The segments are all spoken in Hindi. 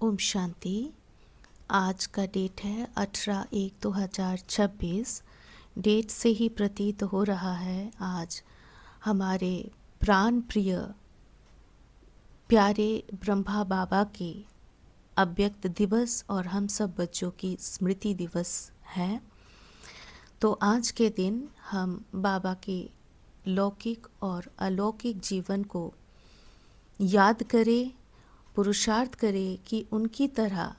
ओम शांति। आज का डेट है 18/1/2026। डेट से ही प्रतीत हो रहा है आज हमारे प्राण प्रिय प्यारे ब्रह्मा बाबा के अव्यक्त दिवस और हम सब बच्चों की स्मृति दिवस है। तो आज के दिन हम बाबा के लौकिक और अलौकिक जीवन को याद करें, पुरुषार्थ करें कि उनकी तरह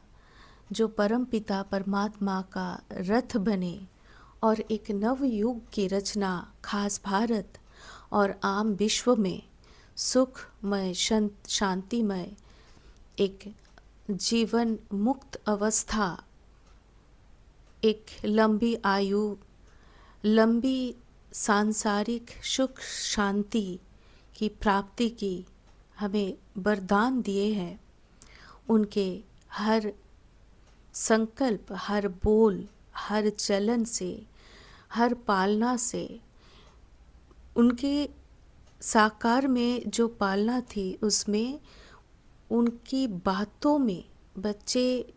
जो परम पिता परमात्मा का रथ बने और एक नव युग की रचना खास भारत और आम विश्व में सुखमय शांतिमय एक जीवन मुक्त अवस्था, एक लंबी आयु, लंबी सांसारिक सुख शांति की प्राप्ति की हमें वरदान दिए हैं। उनके हर संकल्प, हर बोल, हर चलन से, हर पालना से, उनके साकार में जो पालना थी उसमें उनकी बातों में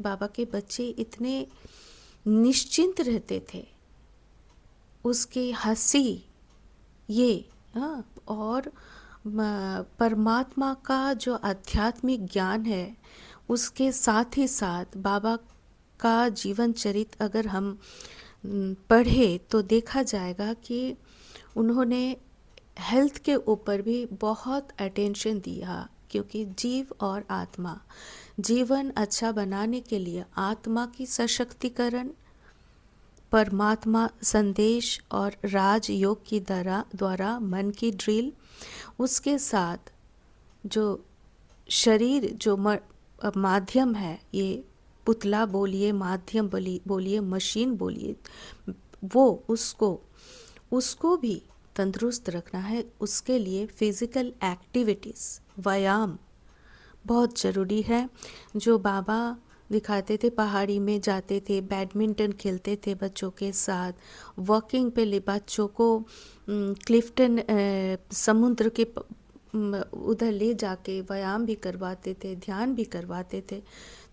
बाबा के बच्चे इतने निश्चिंत रहते थे। उसकी हंसी ये और परमात्मा का जो आध्यात्मिक ज्ञान है उसके साथ ही साथ बाबा का जीवन चरित्र अगर हम पढ़े तो देखा जाएगा कि उन्होंने हेल्थ के ऊपर भी बहुत अटेंशन दिया, क्योंकि जीव और आत्मा जीवन अच्छा बनाने के लिए आत्मा की सशक्तिकरण, परमात्मा संदेश और राजयोग की द्वारा मन की ड्रिल, उसके साथ जो शरीर जो माध्यम है, ये पुतला बोलिए, माध्यम बोलिए, मशीन बोलिए, वो उसको भी तंदुरुस्त रखना है। उसके लिए फिज़िकल एक्टिविटीज़, व्यायाम बहुत ज़रूरी है। जो बाबा दिखाते थे, पहाड़ी में जाते थे, बैडमिंटन खेलते थे बच्चों के साथ, वॉकिंग पे बच्चों को क्लिफ्टन समुद्र के उधर ले जाके व्यायाम भी करवाते थे, ध्यान भी करवाते थे।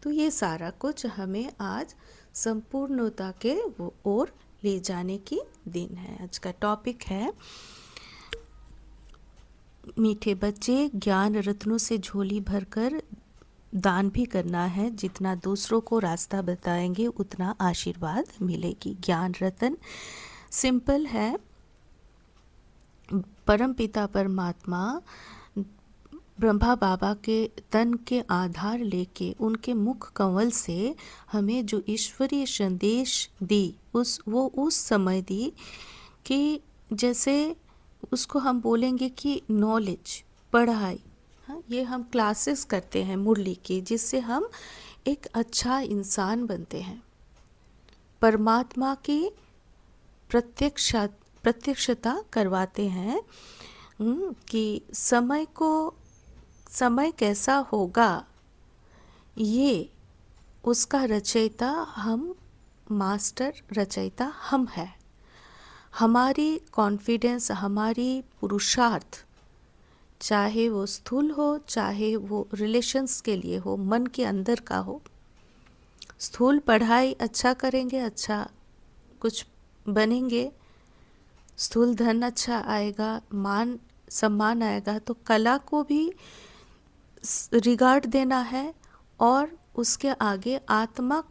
तो ये सारा कुछ हमें आज संपूर्णता के ओर ले जाने की दिन है। आज का टॉपिक है मीठे बच्चे, ज्ञान रत्नों से झोली भरकर दान भी करना है। जितना दूसरों को रास्ता बताएंगे उतना आशीर्वाद मिलेगी। ज्ञान रतन सिंपल है। परम पिता परमात्मा ब्रह्मा बाबा के तन के आधार लेके उनके मुख कमल से हमें जो ईश्वरीय संदेश दी वो उस समय दी कि जैसे उसको हम बोलेंगे कि नॉलेज, पढ़ाई, ये हम क्लासेस करते हैं मुरली की, जिससे हम एक अच्छा इंसान बनते हैं। परमात्मा की प्रत्यक्षता करवाते हैं कि समय कैसा होगा, ये उसका रचयिता हम, मास्टर रचयिता हम हैं। हमारी कॉन्फिडेंस, हमारी पुरुषार्थ, चाहे वो स्थूल हो चाहे वो रिलेशंस के लिए हो, मन के अंदर का हो। स्थूल पढ़ाई अच्छा करेंगे, अच्छा कुछ बनेंगे, स्थूल धन अच्छा आएगा, मान सम्मान आएगा, तो कला को भी रिगार्ड देना है और उसके आगे आत्मा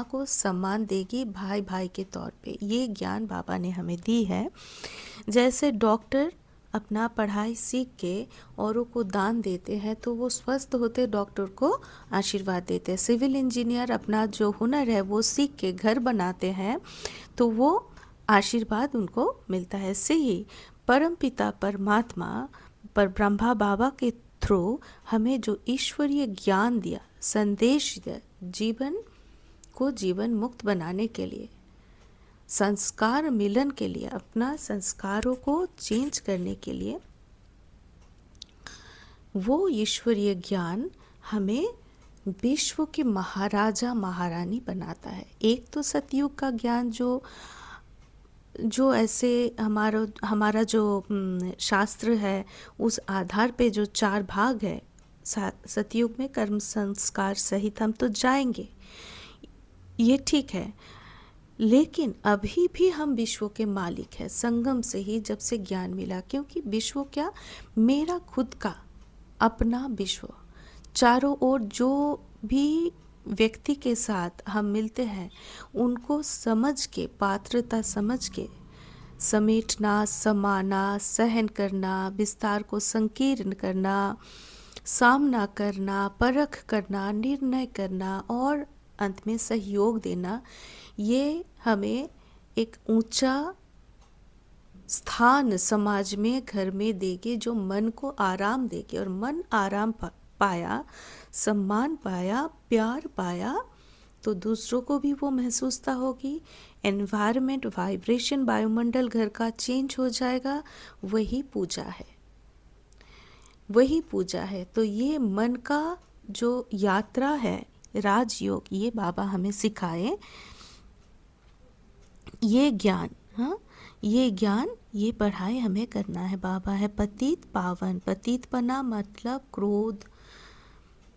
को सम्मान देगी भाई भाई के तौर पे। ये ज्ञान बाबा ने हमें दी है। जैसे डॉक्टर अपना पढ़ाई सीख के औरों को दान देते हैं तो वो स्वस्थ होते डॉक्टर को आशीर्वाद देते हैं। सिविल इंजीनियर अपना जो हुनर है वो सीख के घर बनाते हैं तो वो आशीर्वाद उनको मिलता है। ऐसे ही परम पिता परमात्मा पर ब्रह्मा बाबा के थ्रू हमें जो ईश्वरीय ज्ञान दिया, संदेश दिया, जीवन मुक्त बनाने के लिए, संस्कार मिलन के लिए, अपना संस्कारों को चेंज करने के लिए, वो ईश्वरीय ज्ञान हमें विश्व के महाराजा महारानी बनाता है। एक तो सतयुग का ज्ञान जो ऐसे हमारा जो शास्त्र है उस आधार पे जो 4 भाग है, सतयुग में कर्म संस्कार सहित हम तो जाएंगे, ये ठीक है, लेकिन अभी भी हम विश्व के मालिक हैं संगम से ही, जब से ज्ञान मिला। क्योंकि विश्व क्या, मेरा खुद का अपना विश्व, चारों ओर जो भी व्यक्ति के साथ हम मिलते हैं उनको समझ के, पात्रता समझ के समेटना, समाना, सहन करना, विस्तार को संकीर्ण करना, सामना करना, परख करना, निर्णय करना और अंत में सहयोग देना, ये हमें एक ऊंचा स्थान समाज में, घर में देगी, जो मन को आराम देगी। और मन आराम पाया, सम्मान पाया, प्यार पाया, तो दूसरों को भी वो महसूसता होगी। एनवायरनमेंट, वाइब्रेशन, वायुमंडल घर का चेंज हो जाएगा। वही पूजा है, वही पूजा है। तो ये मन का जो यात्रा है, राजयोग, ये बाबा हमें सिखाए। ये ज्ञान, हाँ, ये ज्ञान, ये पढ़ाई हमें करना है। बाबा है पतित पावन। पतितपना मतलब क्रोध,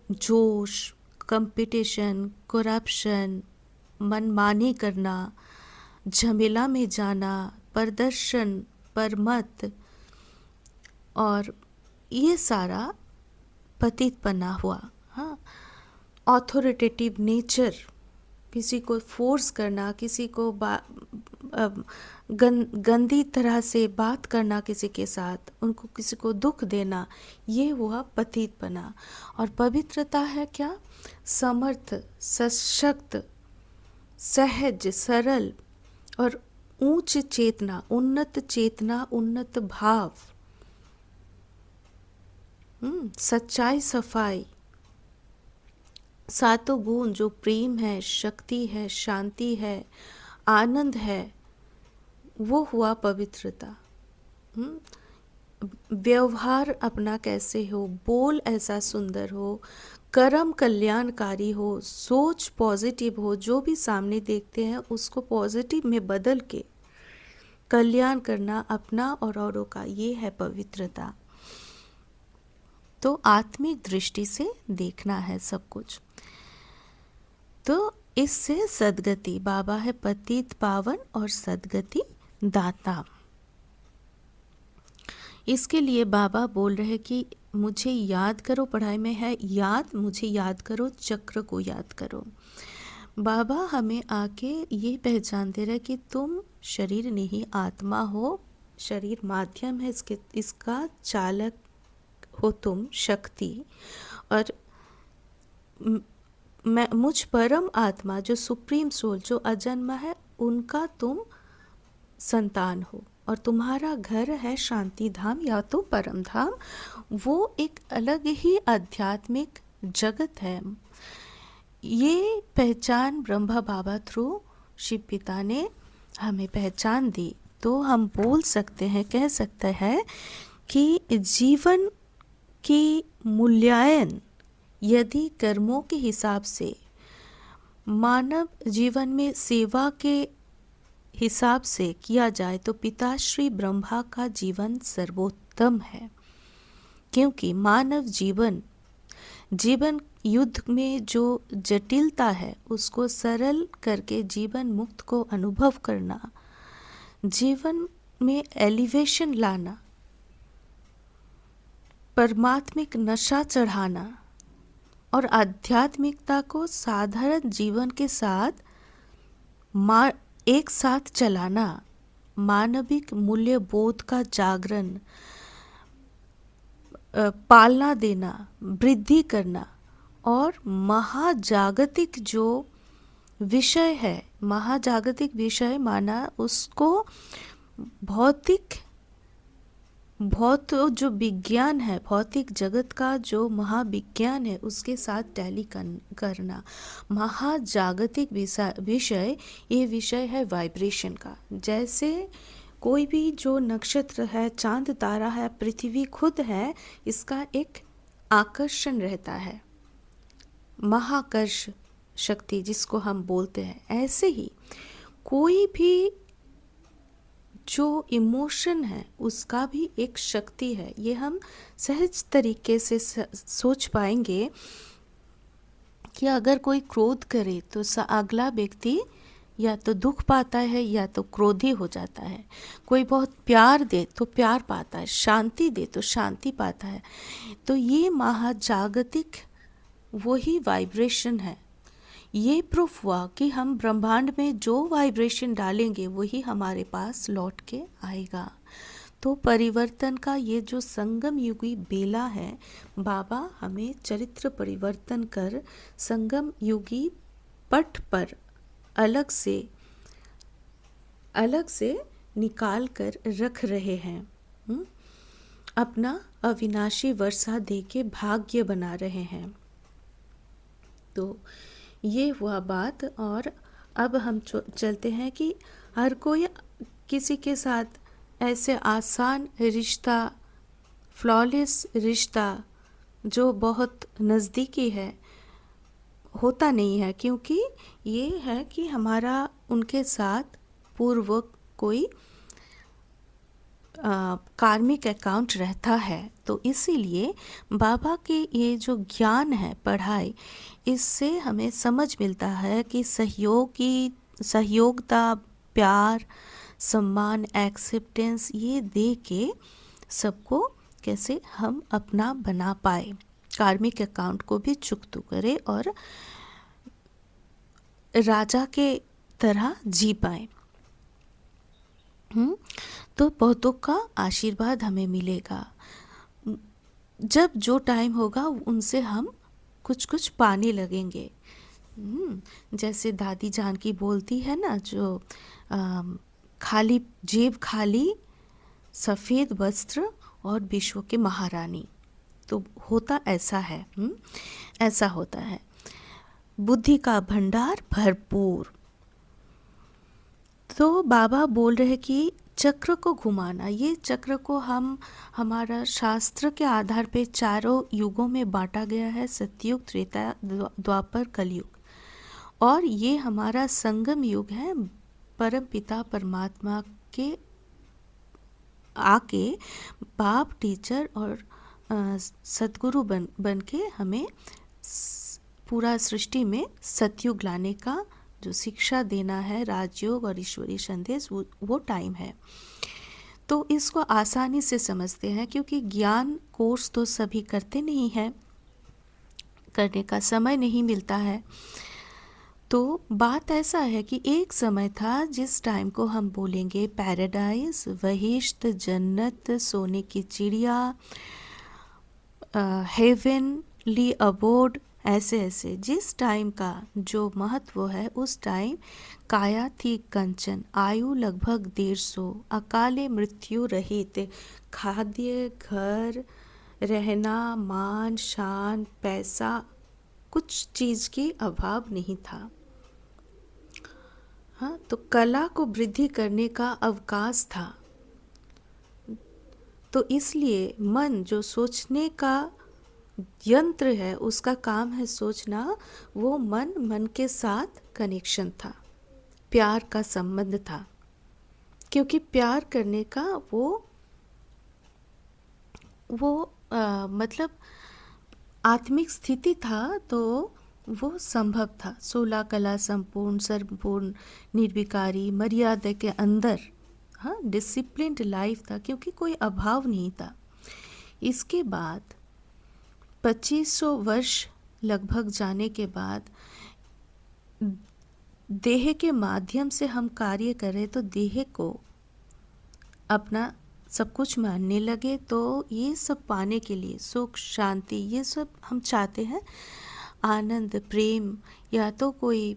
जोश, कंपटीशन, करप्शन, मनमानी करना, झमेला में जाना, प्रदर्शन, परमत, और ये सारा पतितपना हुआ। हाँ, ऑथोरिटेटिव नेचर, किसी को फोर्स करना, किसी को गंदी तरह से बात करना किसी के साथ, उनको किसी को दुख देना, ये हुआ पतितपना। और पवित्रता है क्या, समर्थ, सशक्त, सहज, सरल और ऊंच चेतना, उन्नत भाव, सच्चाई, सफाई, सातों गुण जो प्रेम है, शक्ति है, शांति है, आनंद है, वो हुआ पवित्रता। व्यवहार अपना कैसे हो, बोल ऐसा सुंदर हो, कर्म कल्याणकारी हो, सोच पॉजिटिव हो, जो भी सामने देखते हैं उसको पॉजिटिव में बदल के कल्याण करना अपना और औरों का, ये है पवित्रता। तो आत्मिक दृष्टि से देखना है सब कुछ। तो इससे सद्गति, बाबा है पतित पावन और सद्गति दाता। इसके लिए बाबा बोल रहे कि मुझे याद करो, पढ़ाई में है याद, मुझे याद करो, चक्र को याद करो। बाबा हमें आके ये पहचान दे रहे कि तुम शरीर नहीं आत्मा हो, शरीर माध्यम है, इसका चालक हो तुम, शक्ति। और मैं, मुझ परम आत्मा जो सुप्रीम सोल, जो अजन्मा है, उनका तुम संतान हो। और तुम्हारा घर है शांति धाम या तो परम धाम, वो एक अलग ही आध्यात्मिक जगत है। ये पहचान ब्रह्मा बाबा थ्रू शिव पिता ने हमें पहचान दी। तो हम बोल सकते हैं, कह सकते हैं कि जीवन की मूल्यांकन यदि कर्मों के हिसाब से, मानव जीवन में सेवा के हिसाब से किया जाए तो पिताश्री ब्रह्मा का जीवन सर्वोत्तम है। क्योंकि मानव जीवन युद्ध में जो जटिलता है उसको सरल करके जीवन मुक्त को अनुभव करना, जीवन में एलिवेशन लाना, परमात्मिक नशा चढ़ाना और आध्यात्मिकता को साधारण जीवन के साथ एक साथ चलाना, मानविक मूल्य बोध का जागरण, पालना देना, वृद्धि करना, और महाजागतिक जो विषय है, महाजागतिक विषय माना उसको भौतिक जो विज्ञान है, भौतिक जगत का जो महाविज्ञान है उसके साथ टैली करना। महाजागतिक विषय, ये विषय है वाइब्रेशन का। जैसे कोई भी जो नक्षत्र है, चांद तारा है, पृथ्वी खुद है, इसका एक आकर्षण रहता है, महाकर्ष शक्ति जिसको हम बोलते हैं। ऐसे ही कोई भी जो इमोशन है उसका भी एक शक्ति है। ये हम सहज तरीके से सोच पाएंगे कि अगर कोई क्रोध करे तो अगला व्यक्ति या तो दुख पाता है या तो क्रोधी हो जाता है। कोई बहुत प्यार दे तो प्यार पाता है, शांति दे तो शांति पाता है। तो ये महाजागतिक वही वाइब्रेशन है। ये प्रूफ हुआ कि हम ब्रह्मांड में जो वाइब्रेशन डालेंगे वही हमारे पास लौट के आएगा। तो परिवर्तन का ये जो संगम युगी बेला है, बाबा हमें चरित्र परिवर्तन कर संगम युगी पट पर अलग से निकाल कर रख रहे हैं। अपना अविनाशी वर्षा दे के भाग्य बना रहे हैं। तो ये हुआ बात। और अब हम चलते हैं कि हर कोई किसी के साथ ऐसे आसान रिश्ता, फ्लॉलेस रिश्ता जो बहुत नज़दीकी है होता नहीं है, क्योंकि ये है कि हमारा उनके साथ पूर्व कोई कार्मिक अकाउंट रहता है। तो इसीलिए बाबा के ये जो ज्ञान है, पढ़ाई, इससे हमें समझ मिलता है कि सहयोगता, प्यार, सम्मान, एक्सेप्टेंस ये दे के सबको कैसे हम अपना बना पाए, कार्मिक अकाउंट को भी चुकता करे और राजा के तरह जी पाए। तो बहुतों का आशीर्वाद हमें मिलेगा। जब जो टाइम होगा उनसे हम कुछ कुछ पाने लगेंगे। जैसे दादी जान की बोलती है ना, जो खाली जेब खाली, सफ़ेद वस्त्र और विश्व के महारानी। तो होता ऐसा है, ऐसा होता है। बुद्धि का भंडार भरपूर। तो बाबा बोल रहे कि चक्र को घुमाना, ये चक्र को हम हमारा शास्त्र के आधार पे चारों युगों में बांटा गया है, सतयुग, त्रेता, द्वापर, कलयुग। और ये हमारा संगम युग है। परम पिता परमात्मा के आके बाप, टीचर और सद्गुरु बन के हमें पूरा सृष्टि में सतयुग लाने का जो शिक्षा देना है, राजयोग और ईश्वरीय संदेश, वो टाइम है। तो इसको आसानी से समझते हैं, क्योंकि ज्ञान कोर्स तो सभी करते नहीं हैं, करने का समय नहीं मिलता है। तो बात ऐसा है कि एक समय था जिस टाइम को हम बोलेंगे पैराडाइज, वहिष्ठ, जन्नत, सोने की चिड़िया, हेवनली अबोर्ड, ऐसे ऐसे जिस टाइम का जो महत्व है, उस टाइम काया थी कंचन, आयु लगभग 150, अकाले मृत्यु रहित, खाद्य, घर, रहना, मान, शान, पैसा, कुछ चीज़ की अभाव नहीं था। हाँ, तो कला को वृद्धि करने का अवकाश था। तो इसलिए मन जो सोचने का यंत्र है, उसका काम है सोचना। वो मन के साथ कनेक्शन था, प्यार का संबंध था, क्योंकि प्यार करने का वो मतलब आत्मिक स्थिति था, तो वो संभव था। 16 कला संपूर्ण, सर्वपूर्ण, निर्विकारी, मर्यादा के अंदर, हाँ, डिसिप्लिन्ड लाइफ था, क्योंकि कोई अभाव नहीं था। इसके बाद 2500 वर्ष लगभग जाने के बाद देह के माध्यम से हम कार्य करें, तो देह को अपना सब कुछ मानने लगे। तो ये सब पाने के लिए, सुख, शांति, ये सब हम चाहते हैं, आनंद, प्रेम, या तो कोई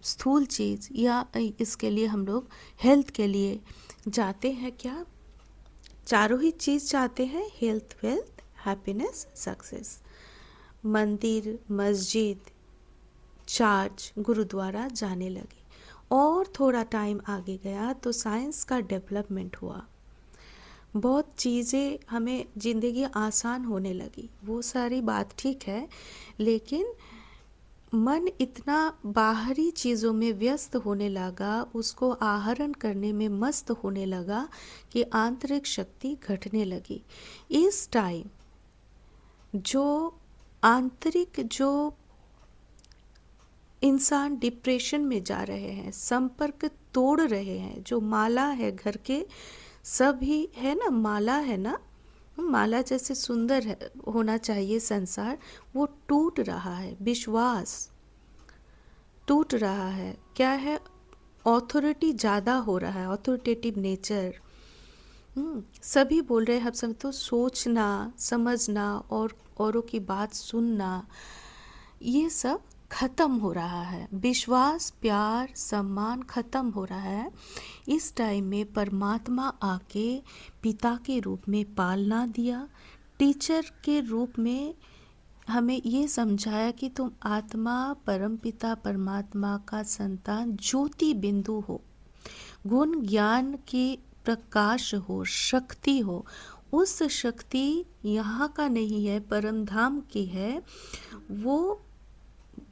स्थूल चीज़, या इसके लिए हम लोग हेल्थ के लिए जाते हैं। क्या चारों ही चीज़ चाहते हैं, हेल्थ, वेल्थ, हैप्पीनेस, सक्सेस। मंदिर, मस्जिद, चर्च, गुरुद्वारा जाने लगे। और थोड़ा टाइम आगे गया तो साइंस का डेवलपमेंट हुआ, बहुत चीज़ें, हमें ज़िंदगी आसान होने लगी। वो सारी बात ठीक है, लेकिन मन इतना बाहरी चीज़ों में व्यस्त होने लगा, उसको आहरण करने में मस्त होने लगा कि आंतरिक शक्ति घटने लगी। इस टाइम जो आंतरिक जो इंसान डिप्रेशन में जा रहे हैं, संपर्क तोड़ रहे हैं, जो माला है घर के सभी है ना, माला है ना, माला जैसे सुंदर है होना चाहिए संसार, वो टूट रहा है। विश्वास टूट रहा है। क्या है? ऑथोरिटी ज़्यादा हो रहा है, ऑथोरिटेटिव नेचर। सभी बोल रहे हैं, हम सब तो सोचना, समझना और औरों की बात सुनना, ये सब खत्म हो रहा है। विश्वास, प्यार, सम्मान खत्म हो रहा है। इस टाइम में परमात्मा आके पिता के रूप में पालना दिया, टीचर के रूप में हमें ये समझाया कि तुम आत्मा परमपिता परमात्मा का संतान ज्योति बिंदु हो, गुण ज्ञान की प्रकाश हो, शक्ति हो। उस शक्ति यहाँ का नहीं है, परमधाम की है। वो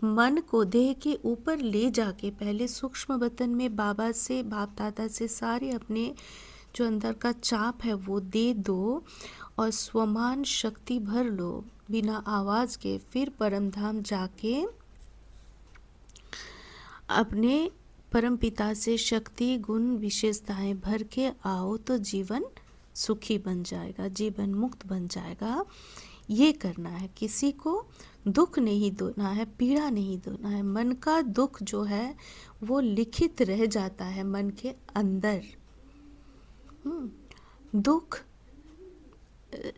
मन को देह के ऊपर ले जाके पहले सूक्ष्म वतन में बाबा से, बाप दादा से सारे अपने जो अंदर का चाप है वो दे दो और स्वमान शक्ति भर लो बिना आवाज़ के। फिर परमधाम जाके अपने परम पिता से शक्ति गुण विशेषताएं भर के आओ तो जीवन सुखी बन जाएगा, जीवन मुक्त बन जाएगा। ये करना है, किसी को दुख नहीं देना है, पीड़ा नहीं देना है। मन का दुख जो है वो लिखित रह जाता है मन के अंदर। दुख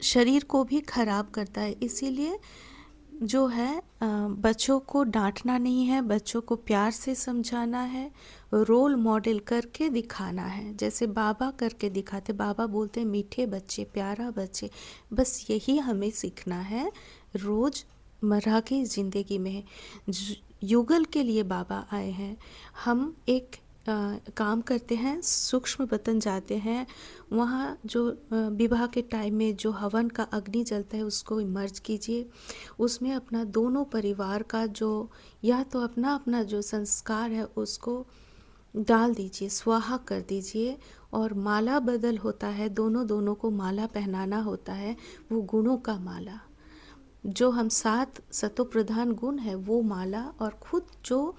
शरीर को भी खराब करता है, इसीलिए जो है बच्चों को डांटना नहीं है, बच्चों को प्यार से समझाना है, रोल मॉडल करके दिखाना है, जैसे बाबा करके दिखाते। बाबा बोलते हैं मीठे बच्चे, प्यारा बच्चे, बस यही हमें सीखना है रोज़ मर्रा की ज़िंदगी में। युगल के लिए बाबा आए हैं। हम एक काम करते हैं, सूक्ष्म वतन जाते हैं, वहाँ जो विवाह के टाइम में जो हवन का अग्नि जलता है उसको इमर्ज कीजिए, उसमें अपना दोनों परिवार का जो या तो अपना अपना जो संस्कार है उसको डाल दीजिए, स्वाहा कर दीजिए। और माला बदल होता है, दोनों दोनों को माला पहनाना होता है, वो गुणों का माला, जो हम 7 सतो प्रधान गुण है वो माला, और खुद जो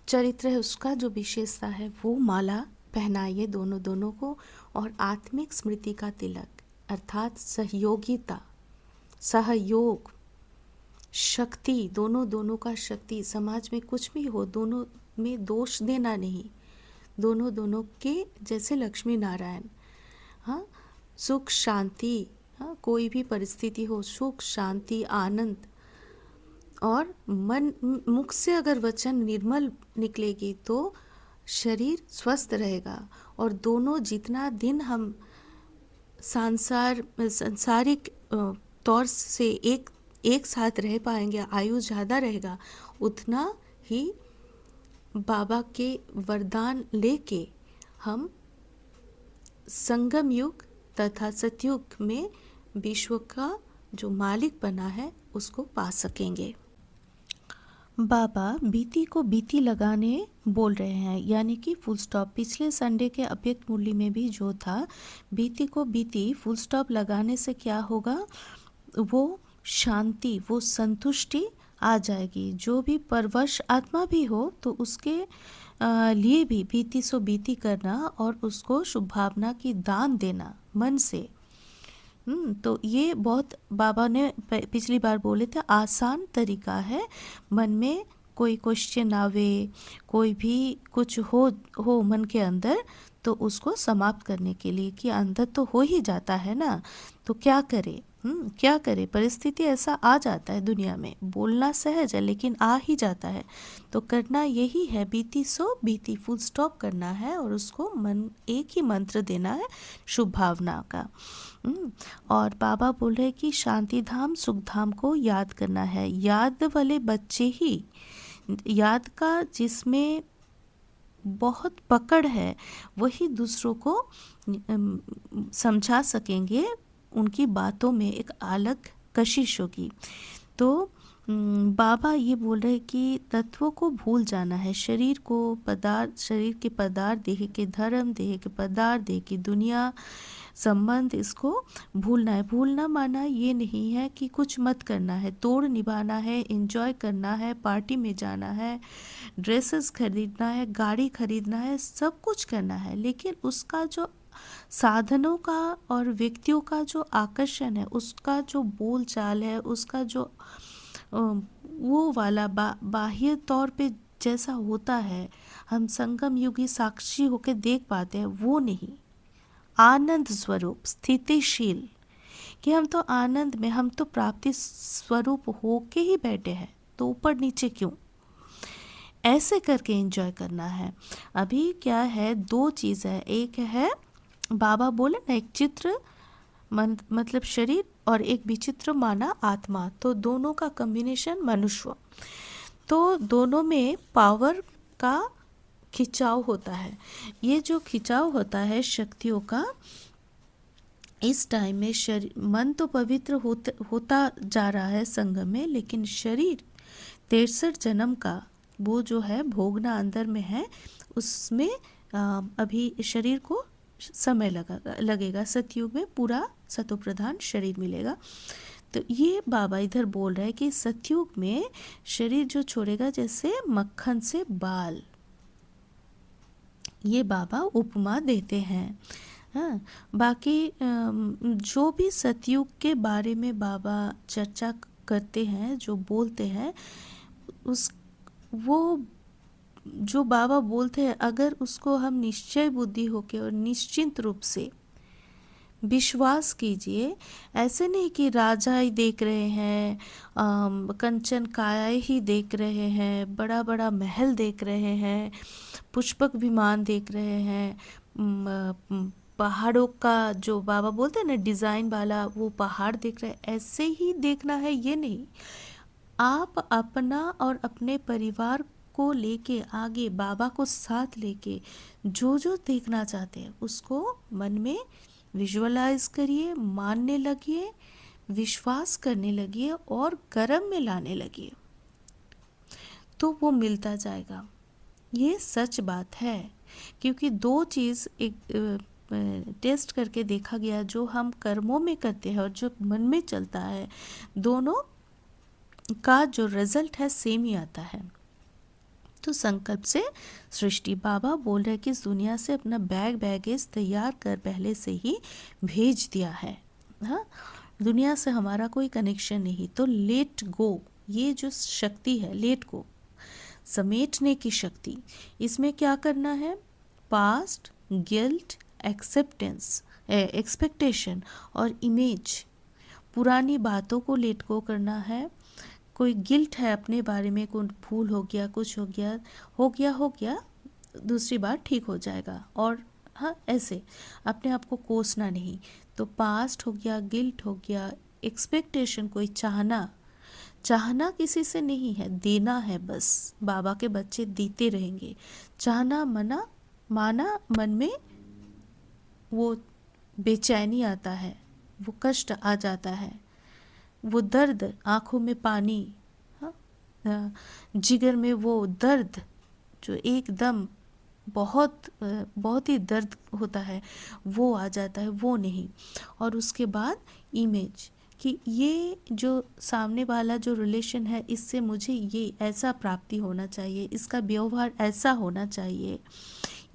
चरित्र है उसका जो विशेषता है वो माला पहनाइए दोनों दोनों को। और आत्मिक स्मृति का तिलक अर्थात सहयोगिता, सहयोग, शक्ति, दोनों दोनों का शक्ति। समाज में कुछ भी हो, दोनों में दोष देना नहीं, दोनों दोनों के जैसे लक्ष्मी नारायण। हाँ, सुख शांति, हाँ, कोई भी परिस्थिति हो, सुख शांति आनंद। और मन मुख से अगर वचन निर्मल निकलेगी तो शरीर स्वस्थ रहेगा। और दोनों जितना दिन हम सांसारिक तौर से एक साथ रह पाएंगे, आयु ज़्यादा रहेगा, उतना ही बाबा के वरदान लेके हम संगम युग तथा सतयुग में विश्व का जो मालिक बना है उसको पा सकेंगे। बाबा बीती को बीती लगाने बोल रहे हैं, यानी कि फुल स्टॉप। पिछले संडे के अव्यक्त मुरली में भी जो था, बीती को बीती फुल स्टॉप लगाने से क्या होगा, वो शांति, वो संतुष्टि आ जाएगी। जो भी परवश आत्मा भी हो तो उसके लिए भी बीती सो बीती करना और उसको शुभ भावना की दान देना मन से। तो ये बहुत बाबा ने पिछली बार बोले थे आसान तरीका है। मन में कोई क्वेश्चन आवे, कोई भी कुछ हो मन के अंदर, तो उसको समाप्त करने के लिए, कि अंदर तो हो ही जाता है ना, तो क्या करे, क्या करे, परिस्थिति ऐसा आ जाता है दुनिया में, बोलना सहज है लेकिन आ ही जाता है। तो करना यही है, बीती सो बीती, फुल स्टॉप करना है और उसको मन एक ही मंत्र देना है, शुभ भावना का। और बाबा बोल रहे कि शांति धाम सुख धाम को याद करना है। याद वाले बच्चे ही, याद का जिसमें बहुत पकड़ है वही दूसरों को समझा सकेंगे, उनकी बातों में एक अलग कशिश होगी। तो बाबा ये बोल रहे कि तत्वों को भूल जाना है, शरीर को, पदार्थ, शरीर के पदार्थ, देह के धर्म, देह के पदार्थ, देह की दुनिया, संबंध, इसको भूलना है। भूलना माना ये नहीं है कि कुछ मत करना है, तोड़ निभाना है, एंजॉय करना है, पार्टी में जाना है, ड्रेसेस खरीदना है, गाड़ी खरीदना है, सब कुछ करना है, लेकिन उसका जो साधनों का और व्यक्तियों का जो आकर्षण है, उसका जो बोल चाल है, उसका जो वो वाला बाह्य तौर पे जैसा होता है, हम संगम युगी साक्षी होके देख पाते हैं, वो नहीं। आनंद स्वरूप, स्थितिशील, कि हम तो आनंद में, हम तो प्राप्ति स्वरूप होके ही बैठे हैं, तो ऊपर नीचे क्यों, ऐसे करके एंजॉय करना है। अभी क्या है, दो चीज़ है, एक है बाबा बोले ना, एक चित्र मतलब शरीर, और एक विचित्र माना आत्मा, तो दोनों का कॉम्बिनेशन मनुष्य, तो दोनों में पावर का खिंचाव होता है। ये जो खिंचाव होता है शक्तियों का, इस टाइम में शरीर, मन तो पवित्र होता जा रहा है संगम में, लेकिन शरीर 63 जन्म का वो जो है भोगना अंदर में है, उसमें अभी शरीर को समय लगेगा। सतयुग में पूरा सतोप्रधान शरीर मिलेगा। तो ये बाबा इधर बोल रहे हैं कि सतयुग में शरीर जो छोड़ेगा जैसे मक्खन से बाल, ये बाबा उपमा देते हैं। हाँ, बाकी जो भी सतयुग के बारे में बाबा चर्चा करते हैं, जो बोलते हैं, उस वो जो बाबा बोलते हैं, अगर उसको हम निश्चय बुद्धि होके और निश्चिंत रूप से विश्वास कीजिए, ऐसे नहीं कि राजा ही देख रहे हैं, कंचन काया ही देख रहे हैं, बड़ा बड़ा महल देख रहे हैं, पुष्पक विमान देख रहे हैं, पहाड़ों का जो बाबा बोलते हैं ना डिज़ाइन वाला, वो पहाड़ देख रहे हैं, ऐसे ही देखना है ये नहीं। आप अपना और अपने परिवार को लेके आगे, बाबा को साथ लेके जो जो देखना चाहते हैं उसको मन में विजुअलाइज करिए, मानने लगिए, विश्वास करने लगिए और कर्म में लाने लगिए, तो वो मिलता जाएगा। ये सच बात है, क्योंकि दो चीज़ एक टेस्ट करके देखा गया, जो हम कर्मों में करते हैं और जो मन में चलता है, दोनों का जो रिजल्ट है सेम ही आता है। तो संकल्प से सृष्टि, बाबा बोल रहे कि इस दुनिया से अपना बैगेज तैयार कर पहले से ही भेज दिया है। हाँ, दुनिया से हमारा कोई कनेक्शन नहीं, तो लेट गो, ये जो शक्ति है लेट गो, समेटने की शक्ति, इसमें क्या करना है, पास्ट, गिल्ट, एक्सेप्टेंस, एक्सपेक्टेशन और इमेज, पुरानी बातों को लेट गो करना है। कोई गिल्ट है अपने बारे में, कोई भूल हो गया, कुछ हो गया, दूसरी बार ठीक हो जाएगा, और हाँ ऐसे अपने आप को कोसना नहीं। तो पास्ट हो गया, गिल्ट हो गया, एक्सपेक्टेशन, कोई चाहना किसी से नहीं है, देना है बस। बाबा के बच्चे देते रहेंगे। चाहना माना मन में वो बेचैनी आता है, वो कष्ट आ जाता है, वो दर्द, आँखों में पानी, हाँ, जिगर में वो दर्द जो एकदम बहुत ही दर्द होता है, वो आ जाता है, वो नहीं। और उसके बाद इमेज, कि ये जो सामने वाला जो रिलेशन है, इससे मुझे ये ऐसा प्राप्ति होना चाहिए, इसका व्यवहार ऐसा होना चाहिए,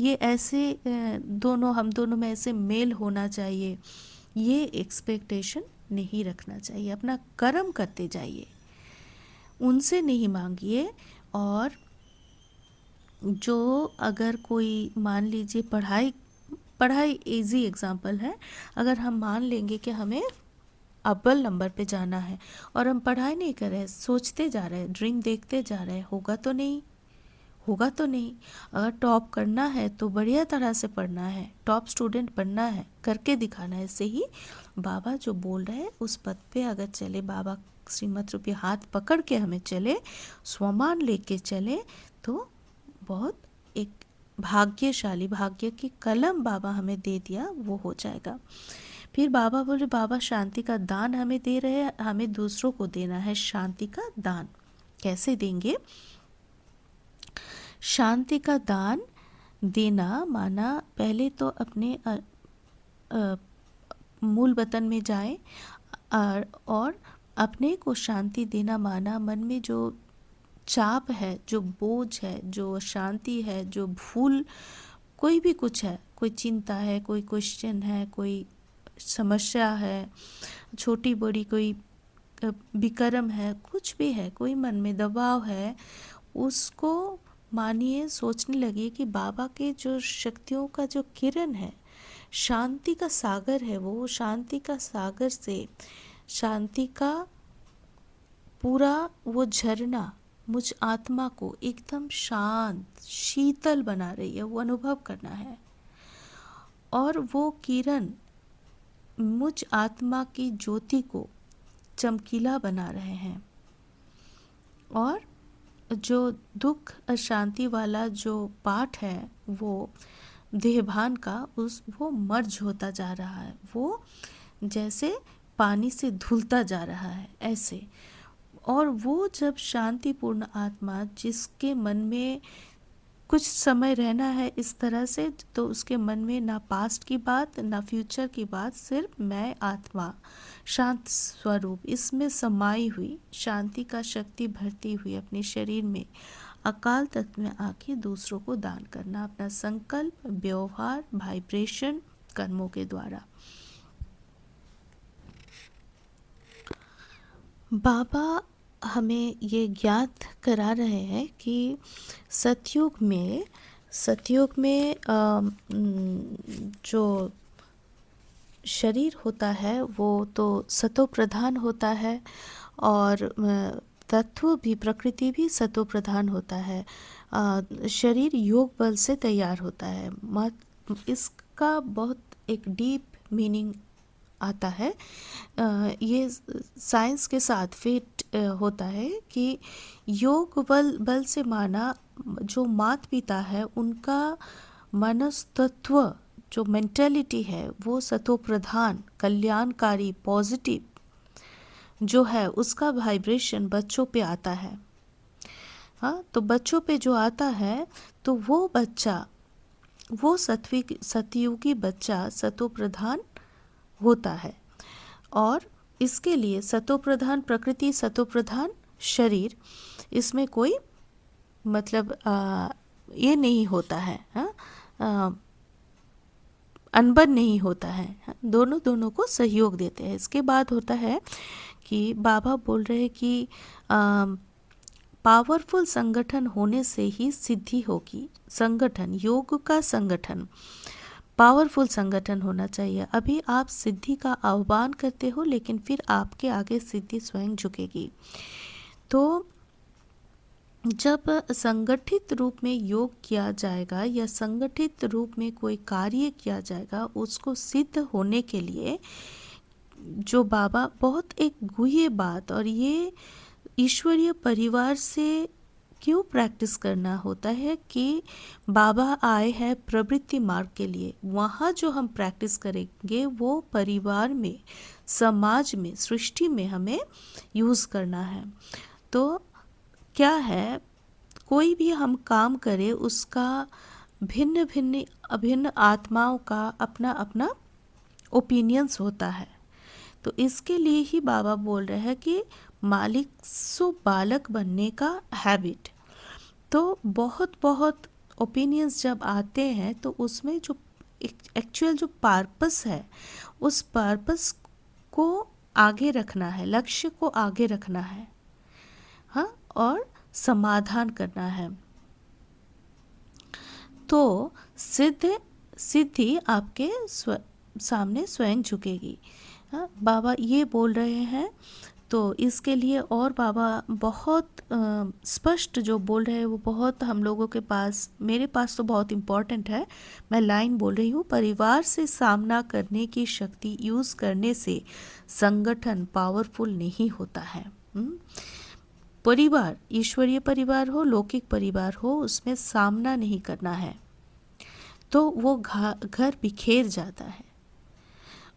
ये ऐसे हम दोनों में ऐसे मेल होना चाहिए, ये एक्सपेक्टेशन नहीं रखना चाहिए। अपना कर्म करते जाइए, उनसे नहीं मांगिए। और जो अगर कोई मान लीजिए पढ़ाई इजी एग्जांपल है, अगर हम मान लेंगे कि हमें अव्वल नंबर पे जाना है और हम पढ़ाई नहीं कर रहे, सोचते जा रहे हैं, ड्रीम देखते जा रहे हैं, होगा तो नहीं। अगर टॉप करना है तो बढ़िया तरह से पढ़ना है, टॉप स्टूडेंट बनना है, करके दिखाना है। ऐसे ही बाबा जो बोल रहे हैं उस पद पे अगर चले, बाबा श्रीमत रूपी हाथ पकड़ के हमें चले, स्वमान लेके चले, तो बहुत एक भाग्यशाली, भाग्य की कलम बाबा हमें दे दिया, वो हो जाएगा। फिर बाबा बोले बाबा शांति का दान हमें दे रहे हैं, हमें दूसरों को देना है शांति का दान। कैसे देंगे? शांति का दान देना माना पहले तो अपने मूल वतन में जाएं और अपने को शांति देना माना मन में जो चाप है, जो बोझ है, जो शांति है, जो भूल, कोई भी कुछ है, कोई चिंता है, कोई क्वेश्चन है, कोई समस्या है, छोटी बड़ी कोई विकर्म है, कुछ भी है, कोई मन में दबाव है, उसको मानिए सोचने लगिए कि बाबा के जो शक्तियों का जो किरण है, शांति का सागर है, वो शांति का सागर से शांति का पूरा वो झरना मुझ आत्मा को एकदम शांत शीतल बना रही है, वो अनुभव करना है। और वो किरण मुझ आत्मा की ज्योति को चमकीला बना रहे हैं। और जो दुख अशांति वाला जो पार्ट है वो देहभान का वो मर्ज होता जा रहा है, वो जैसे पानी से धुलता जा रहा है ऐसे। और वो जब शांतिपूर्ण आत्मा जिसके मन में कुछ समय रहना है इस तरह से, तो उसके मन में ना पास्ट की बात ना फ्यूचर की बात, सिर्फ मैं आत्मा शांत स्वरूप इसमें समाई हुई शांति का शक्ति भरती हुई अपने शरीर में अकाल तत्व में आके दूसरों को दान करना, अपना संकल्प, व्यवहार, वाइब्रेशन, कर्मों के द्वारा। बाबा हमें ये ज्ञात करा रहे हैं कि सतयुग में जो शरीर होता है वो तो सतो प्रधान होता है और तत्व भी, प्रकृति भी सतो प्रधान होता है। शरीर योग बल से तैयार होता है। इसका बहुत एक डीप मीनिंग आता है। ये साइंस के साथ फिट होता है कि योग बल से माना जो माता पिता है उनका मनस्तत्व जो मेंटालिटी है वो सतो प्रधान, कल्याणकारी, पॉजिटिव जो है उसका वाइब्रेशन बच्चों पे आता है। हाँ, तो बच्चों पे जो आता है तो वो बच्चा, वो सतयुगी बच्चा सतो प्रधान होता है। और इसके लिए सतो प्रधान प्रकृति, सतो प्रधान शरीर, इसमें कोई मतलब ये नहीं होता है, अनबन नहीं होता है, दोनों को सहयोग देते हैं। इसके बाद होता है कि बाबा बोल रहे हैं कि पावरफुल संगठन होने से ही सिद्धि होगी। संगठन, योग का संगठन, पावरफुल संगठन होना चाहिए। अभी आप सिद्धि का आह्वान करते हो लेकिन फिर आपके आगे सिद्धि स्वयं झुकेगी। तो जब संगठित रूप में योग किया जाएगा या संगठित रूप में कोई कार्य किया जाएगा, उसको सिद्ध होने के लिए जो बाबा बहुत एक गुह्य बात, और ये ईश्वरीय परिवार से क्यों प्रैक्टिस करना होता है कि बाबा आए हैं प्रवृत्ति मार्ग के लिए। वहाँ जो हम प्रैक्टिस करेंगे वो परिवार में, समाज में, सृष्टि में हमें यूज़ करना है। तो क्या है, कोई भी हम काम करें उसका भिन्न भिन्न अभिन्न आत्माओं का अपना अपना ओपिनियंस होता है। तो इसके लिए ही बाबा बोल रहे हैं कि मालिक सो बालक बनने का हैबिट। तो बहुत ओपिनियंस जब आते हैं तो उसमें जो एक्चुअल जो पर्पस है उस पर्पस को आगे रखना है, लक्ष्य को आगे रखना है, हाँ, और समाधान करना है। तो सिद्धि आपके सामने स्वयं झुकेगी। हाँ, बाबा ये बोल रहे हैं। तो इसके लिए और बाबा बहुत स्पष्ट जो बोल रहे हैं वो बहुत हम लोगों के पास, मेरे पास तो बहुत इम्पॉर्टेंट है। मैं लाइन बोल रही हूँ, परिवार से सामना करने की शक्ति यूज़ करने से संगठन पावरफुल नहीं होता है। परिवार, ईश्वरीय परिवार हो, लौकिक परिवार हो, उसमें सामना नहीं करना है तो वो घर बिखेर जाता है।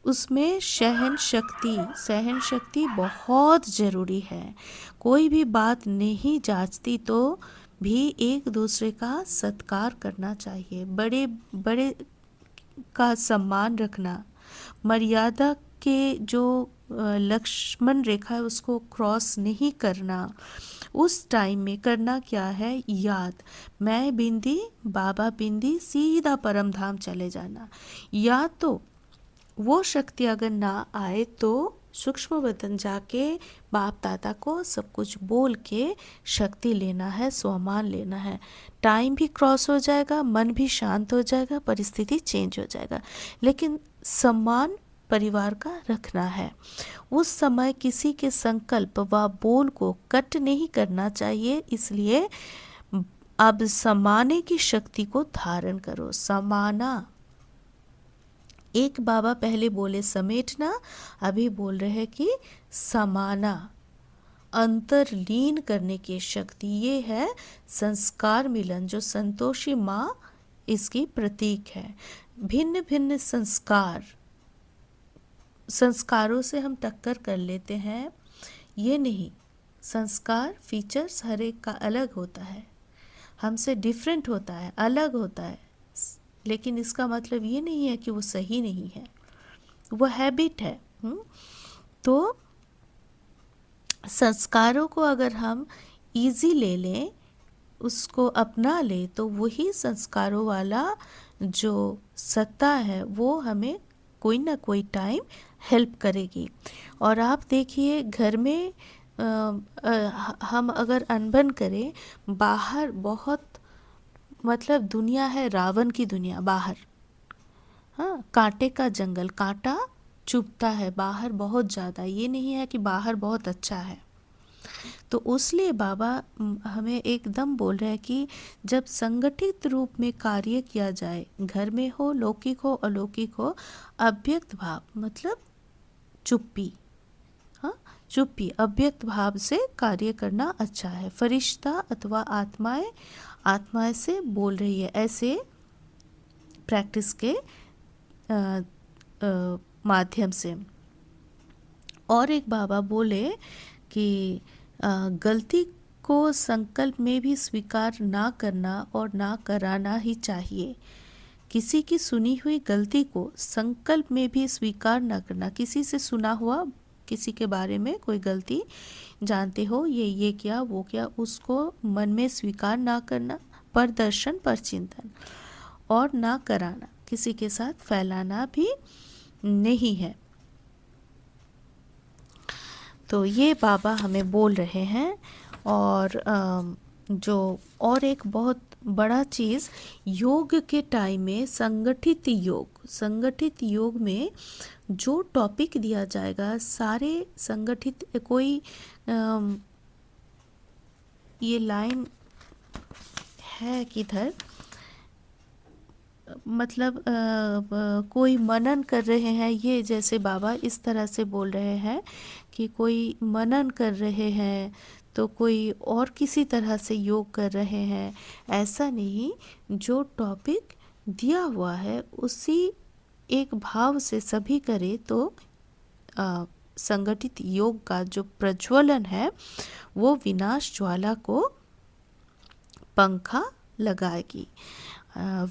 उसमें सहन शक्ति बहुत ज़रूरी है। कोई भी बात नहीं जाँचती तो भी एक दूसरे का सत्कार करना चाहिए, बड़े बड़े का सम्मान रखना, मर्यादा के जो लक्ष्मण रेखा है उसको क्रॉस नहीं करना। उस टाइम में करना क्या है, याद, मैं बिंदी बाबा बिंदी, सीधा परम धाम चले जाना। या तो वो शक्ति अगर ना आए तो सूक्ष्म वतन जाके बाप दादा को सब कुछ बोल के शक्ति लेना है, स्वमान लेना है। टाइम भी क्रॉस हो जाएगा, मन भी शांत हो जाएगा, परिस्थिति चेंज हो जाएगा, लेकिन सम्मान परिवार का रखना है। उस समय किसी के संकल्प व बोल को कट नहीं करना चाहिए, इसलिए अब समाने की शक्ति को धारण करो। समाना, एक बाबा पहले बोले समेटना, अभी बोल रहे हैं कि समाना, अंतर्लीन करने की शक्ति। ये है संस्कार मिलन, जो संतोषी माँ इसकी प्रतीक है। भिन्न भिन्न संस्कारों से हम टक्कर कर लेते हैं, ये नहीं। संस्कार फीचर्स हर एक का अलग होता है, हमसे डिफरेंट होता है, अलग होता है, लेकिन इसका मतलब ये नहीं है कि वो सही नहीं है, वो हैबिट है। तो संस्कारों को अगर हम इजी ले लें, उसको अपना लें, तो वही संस्कारों वाला जो सत्ता है वो हमें कोई ना कोई टाइम हेल्प करेगी। और आप देखिए घर में हम अगर अनबन करें, बाहर बहुत, मतलब दुनिया है रावण की दुनिया बाहर, हाँ, कांटे का जंगल, कांटा चुभता है बाहर बहुत ज़्यादा, ये नहीं है कि बाहर बहुत अच्छा है। तो उसलिए बाबा हमें एकदम बोल रहे हैं कि जब संगठित रूप में कार्य किया जाए, घर में हो, लौकिक हो, अलौकिक हो, अव्यक्त भाव मतलब चुप्पी, हाँ, चुप्पी, अव्यक्त भाव से कार्य करना अच्छा है। फरिश्ता अथवा आत्माएं से बोल रही है, ऐसे प्रैक्टिस के माध्यम से। और एक बाबा बोले कि गलती को संकल्प में भी स्वीकार ना करना और ना कराना ही चाहिए। किसी की सुनी हुई गलती को संकल्प में भी स्वीकार ना करना। किसी से सुना हुआ, किसी के बारे में कोई गलती जानते हो, ये क्या वो क्या, उसको मन में स्वीकार ना करना, पर दर्शन पर चिंतन, और ना कराना, किसी के साथ फैलाना भी नहीं है। तो ये बाबा हमें बोल रहे हैं। और जो और एक बहुत बड़ा चीज़, योग के टाइम में संगठित योग में जो टॉपिक दिया जाएगा, सारे संगठित, कोई ये लाइन है किधर, मतलब कोई मनन कर रहे हैं, ये जैसे बाबा इस तरह से बोल रहे हैं कि कोई मनन कर रहे हैं तो कोई और किसी तरह से योग कर रहे हैं, ऐसा नहीं। जो टॉपिक दिया हुआ है उसी एक भाव से सभी करें तो संगठित योग का जो प्रज्वलन है वो विनाश ज्वाला को पंखा लगाएगी।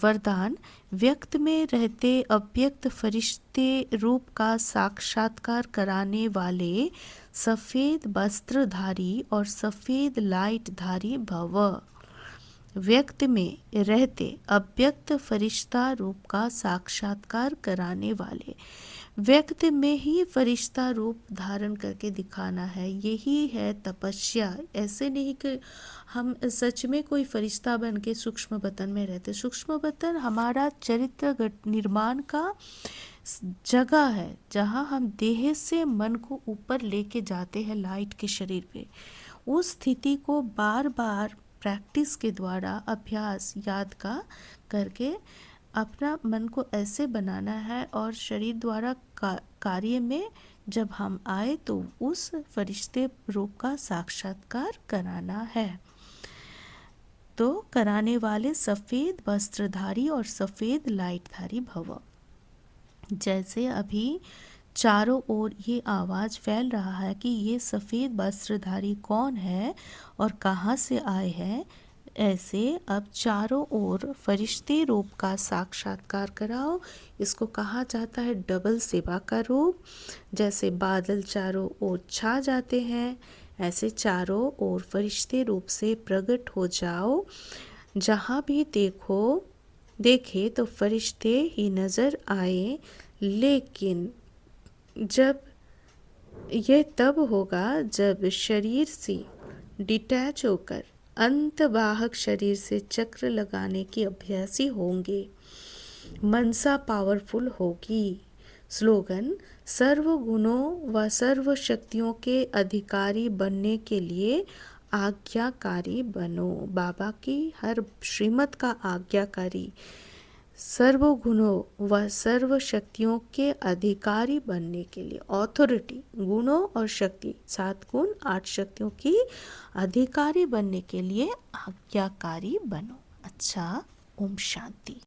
वरदान, व्यक्त में रहते अव्यक्त फरिश्ते रूप का साक्षात्कार कराने वाले सफ़ेद वस्त्रधारी और सफ़ेद लाइट धारी भव। व्यक्त में रहते अव्यक्त फरिश्ता रूप का साक्षात्कार कराने वाले, व्यक्त में ही फरिश्ता रूप धारण करके दिखाना है, यही है तपस्या। ऐसे नहीं कि हम सच में कोई फरिश्ता बन के सूक्ष्म बतन में रहते। सूक्ष्म बतन हमारा चरित्र निर्माण का जगह है, जहाँ हम देह से मन को ऊपर लेके जाते हैं लाइट के शरीर पे। उस स्थिति को बार बार प्रैक्टिस के द्वारा, अभ्यास, याद का करके अपना मन को ऐसे बनाना है, और शरीर द्वारा कार्य में जब हम आए तो उस फरिश्ते रूप का साक्षात्कार कराना है। तो कराने वाले सफ़ेद वस्त्रधारी और सफ़ेद लाइटधारी भव। जैसे अभी चारों ओर ये आवाज़ फैल रहा है कि ये सफ़ेद वस्त्रधारी कौन है और कहाँ से आए हैं। ऐसे अब चारों ओर फरिश्ते रूप का साक्षात्कार कराओ। इसको कहा जाता है डबल सेवा का रूप। जैसे बादल चारों ओर छा जाते हैं, ऐसे चारों ओर फरिश्ते रूप से प्रकट हो जाओ। जहाँ भी देखे तो फरिश्ते ही नज़र आए, लेकिन जब यह तब होगा जब शरीर से डिटैच होकर अंतवाहक शरीर से चक्र लगाने के अभ्यासी होंगे। मनसा पावरफुल होगी। स्लोगन: सर्व गुणों व सर्व शक्तियों के अधिकारी बनने के लिए आज्ञाकारी बनो। बाबा की हर श्रीमत का आज्ञाकारी, सर्व गुणों व सर्व शक्तियों के अधिकारी बनने के लिए, ऑथोरिटी, गुणों और शक्ति, 7 गुण 8 शक्तियों की अधिकारी बनने के लिए आज्ञाकारी बनो। अच्छा, ओम शांति।